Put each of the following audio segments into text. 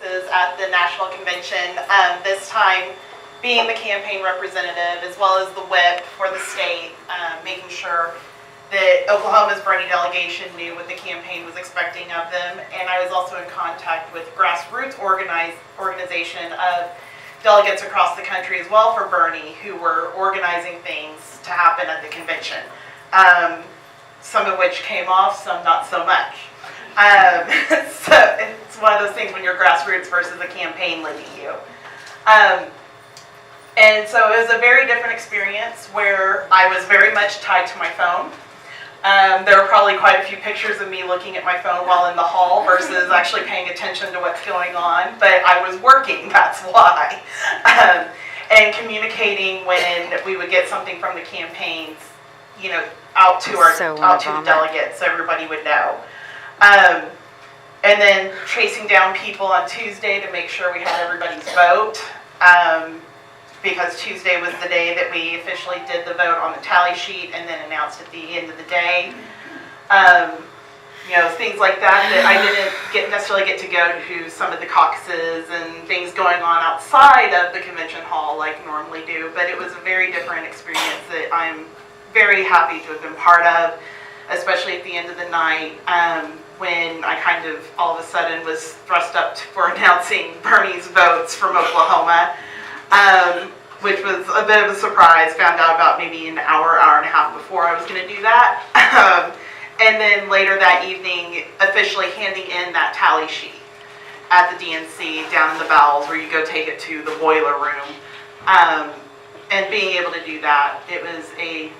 Is at the national convention, this time being the campaign representative as well as the whip for the state, making sure that Oklahoma's Bernie delegation knew what the campaign was expecting of them. And I was also in contact with grassroots organization of delegates across the country as well for Bernie who were organizing things to happen at the convention. Some of which came off, some not so much. So it's one of those things when you're grassroots versus a campaign leading you. And so it was a very different experience where I was very much tied to my phone. There were probably quite a few pictures of me looking at my phone while in the hall versus actually paying attention to what's going on, but I was working, that's why. And communicating when we would get something from the campaigns, you know, out to the delegates so everybody would know. And then chasing down people on Tuesday to make sure we had everybody's vote, because Tuesday was the day that we officially did the vote on the tally sheet and then announced at the end of the day. You know, things like that I didn't necessarily get to go to some of the caucuses and things going on outside of the convention hall like normally do, but it was a very different experience that I'm very happy to have been part of, especially at the end of the night. When I kind of all of a sudden was thrust up for announcing Bernie's votes from Oklahoma, which was a bit of a surprise. Found out about maybe an hour and a half before I was going to do that. And then later that evening, officially handing in that tally sheet at the DNC down in the bowels where you go take it to the boiler room. And being able to do that, it was a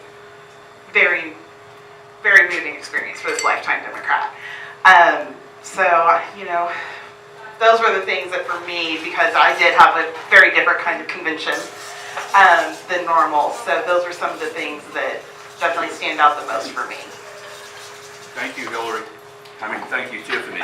very, very moving experience for this lifetime Democrat. So, you know, those were the things that for me, because I did have a very different kind of convention than normal, so those were some of the things that definitely stand out the most for me. Thank you, Hillary. Thank you, Tiffany.